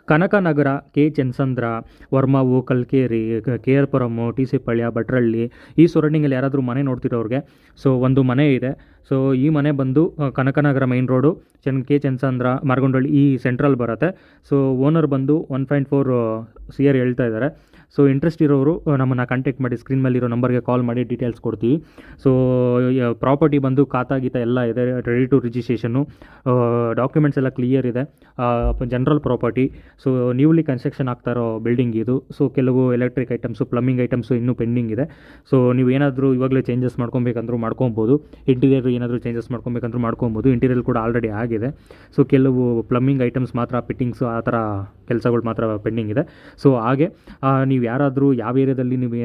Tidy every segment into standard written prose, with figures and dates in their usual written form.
Kanakanagar, K. ಚೆನ್ಸಂದ್ರ, ವರ್ಮಾವು, Kalkeri, KR. Puram, TC. ಪಾಳ್ಯ, ಭಟ್ರಳ್ಳಿ ಈ ಸರೌಂಡಿಂಗಲ್ಲಿ ಯಾರಾದರೂ ಮನೆ ನೋಡ್ತಿರೋರಿಗೆ ಸೊ ಒಂದು ಮನೆ ಇದೆ. ಸೊ ಈ ಮನೆ ಬಂದು ಕನಕನಗರ ಮೈನ್ ರೋಡು, ಕೆ. ಚೆನ್ಸಂದ್ರ, ಮಾರ್ಗೊಂಡಳ್ಳಿ ಈ ಸೆಂಟ್ರಲ್ ಬರುತ್ತೆ. ಸೊ ಓನರ್ ಬಂದು 1.4 CR ಹೇಳ್ತಾ ಇದ್ದಾರೆ. ಸೊ ಇಂಟ್ರೆಸ್ಟ್ ಇರೋರು ನಮ್ಮನ್ನು ಕಾಂಟ್ಯಾಕ್ಟ್ ಮಾಡಿ, ಸ್ಕ್ರೀನ್ ಮೇಲಿರೋ ನಂಬರ್ಗೆ ಕಾಲ್ ಮಾಡಿ ಡೀಟೇಲ್ಸ್ ಕೊಡ್ತೀವಿ. ಸೊ ಪ್ರಾಪರ್ಟಿ ಬಂದು ಖಾತಾ ಗೀತಾ ಎಲ್ಲ ಇದೆ, ರೆಡಿ ಟು ರಿಜಿಸ್ಟ್ರೇಷನ್ನು, ಡಾಕ್ಯುಮೆಂಟ್ಸ್ ಎಲ್ಲ ಕ್ಲಿಯರ್ ಇದೆ, general property. So newly construction ಆಗ್ತಾ ಇರೋ ಬಿಲ್ಡಿಂಗ್ ಇದು. ಸೊ ಕೆಲವು ಎಲೆಕ್ಟ್ರಿಕ್ ಐಟಮ್ಸು, ಪ್ಲಂಬಿಂಗ್ ಐಟಮ್ಸು ಇನ್ನೂ ಪೆಂಡಿಂಗ್ ಇದೆ. ಸೊ ನೀವು ಏನಾದರೂ ಇವಾಗಲೇ ಚೇಂಜಸ್ ಮಾಡ್ಕೊಬೇಕಂದ್ರೂ ಮಾಡ್ಕೊಬೋದು. ಇಂಟೀರಿಯರ್ ಏನಾದರೂ ಚೇಂಜಸ್ ಮಾಡ್ಕೊಬೇಕಂದ್ರೂ ಮಾಡ್ಕೊಬೋದು. ಇಂಟೀರಿಯರ್ ಕೂಡ ಆಲ್ರೆಡಿ ಆಗಿದೆ. ಸೊ ಕೆಲವು ಪ್ಲಂಬಿಂಗ್ ಐಟಮ್ಸ್ ಮಾತ್ರ, ಫಿಟ್ಟಿಂಗ್ಸು ಆ ಥರ ಕೆಲಸಗಳು ಮಾತ್ರ ಪೆಂಡಿಂಗ್ ಇದೆ. ಸೊ ಹಾಗೆ ನೀವು ಯಾರಾದರೂ ಯಾವ ಏರಿಯಾದಲ್ಲಿ ನೀವು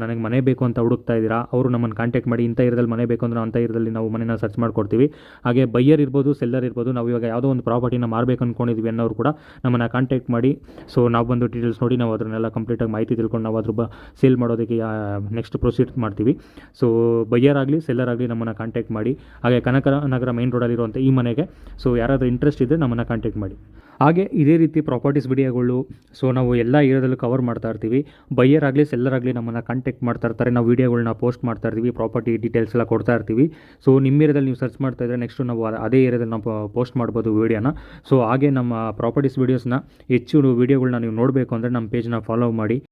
ನನಗೆ ಮನೆ ಬೇಕು ಅಂತ ಹುಡುಕ್ತಾ ಇದ್ದೀರಾ, ಅವರು ನಮ್ಮನ್ನು ಕಾಂಟ್ಯಾಕ್ಟ್ ಮಾಡಿ. ಇಂಥ ಏರಿಯಾದಲ್ಲಿ ಮನೆ ಬೇಕು ಅಂದ್ರೆ ಅಂಥ ಏರಿಯಾದಲ್ಲಿ ನಾವು ಮನೆನ ಸರ್ಚ್ ಮಾಡಿಕೊಡ್ತೀವಿ. ಹಾಗೆ ಬೈಯರ್ ಇರ್ಬೋದು, ಸೆಲ್ಲರ್ ಇರ್ಬೋದು, ನಾವು ಇವಾಗ ಯಾವುದೋ ಒಂದು ಪ್ರಾಪರ್ಟಿನ ಮಾರಬೇಕು ಅಂದ್ಕೊಂಡಿದ್ದೀವಿ ಅನ್ನೋರು ಕೂಡ ನಮ್ಮನ್ನು ಕಾಂಟ್ಯಾಕ್ಟ್ ಮಾಡಿ. ಸೊ ನಾವು ಬಂದು ಡೀಟೇಲ್ಸ್ ನೋಡಿ ನಾವು ಅದನ್ನೆಲ್ಲ ಕಂಪ್ಲೀಟಾಗಿ ಮಾಹಿತಿ ತಿಳ್ಕೊಂಡು ನಾವು ಅದ್ರ ಸೇಲ್ ಮಾಡೋದಕ್ಕೆ ನೆಕ್ಸ್ಟ್ ಪ್ರೊಸೀಡ್ ಮಾಡ್ತೀವಿ. ಸೊ ಬೈಯರ್ ಆಗಲಿ ಸೆಲ್ಲರ್ ಆಗಲಿ ನಮ್ಮನ್ನು ಕಾಂಟ್ಯಾಕ್ಟ್ ಮಾಡಿ. ಹಾಗೆ ಕನಕನಗರ ಮೈನ್ ರೋಡಲ್ಲಿರುವಂಥ ಈ ಮನೆಗೆ ಸೊ ಯಾರಾದರೂ ಇಂಟ್ರೆಸ್ಟ್ ಇದ್ದರೆ ನಮ್ಮನ್ನು ಕಾಂಟ್ಯಾಕ್ಟ್ ಮಾಡಿ. ಹಾಗೆ ಇದೇ ರೀತಿ ಪ್ರಾಪರ್ಟೀಸ್ ವಿಡಿಯೋಗಳು ಸೊ ನಾವು ಎಲ್ಲ ಏರಿಯಾದಲ್ಲೂ ಕವರ್ ಮಾಡ್ತಾ ಇರ್ತೀವಿ. ಬೈಯರ್ ಆಗಲಿ ಸೆಲ್ಲರ್ ಆಗಲಿ ನಮ್ಮನ್ನು ಕಾಂಟ್ಯಾಕ್ಟ್ ಮಾಡ್ತಾ ಇರ್ತಾರೆ. ನಾವು ವೀಡಿಯೋಗಳನ್ನ ಪೋಸ್ಟ್ ಮಾಡ್ತಾ ಇರ್ತೀವಿ, ಪ್ರಾಪರ್ಟಿ ಡೀಟೇಲ್ಸ್ ಎಲ್ಲ ಕೊಡ್ತಾ ಇರ್ತೀವಿ. ಸೊ ನಿಮ್ಮ ಏರಿಯಾದಲ್ಲಿ ನೀವು ಸರ್ಚ್ ಮಾಡ್ತಾ ಇದ್ದರೆ ನೆಕ್ಸ್ಟು ನಾವು ಅದೇ ಏರಿಯಾದಲ್ಲಿ ನಾವು ಪೋಸ್ಟ್ ಮಾಡ್ಬೋದು ವೀಡಿಯೋನ. ಸೊ ಹಾಗೆ ನಮ್ಮ ಪ್ರಾಪರ್ಟೀಸ್ ವೀಡಿಯೋಸ್ನ ಹೆಚ್ಚು ವೀಡಿಯೋಗಳನ್ನ ನೀವು ನೋಡಬೇಕು ಅಂದರೆ ನಮ್ಮ ಪೇಜ್ನ ಫಾಲೋ ಮಾಡಿ.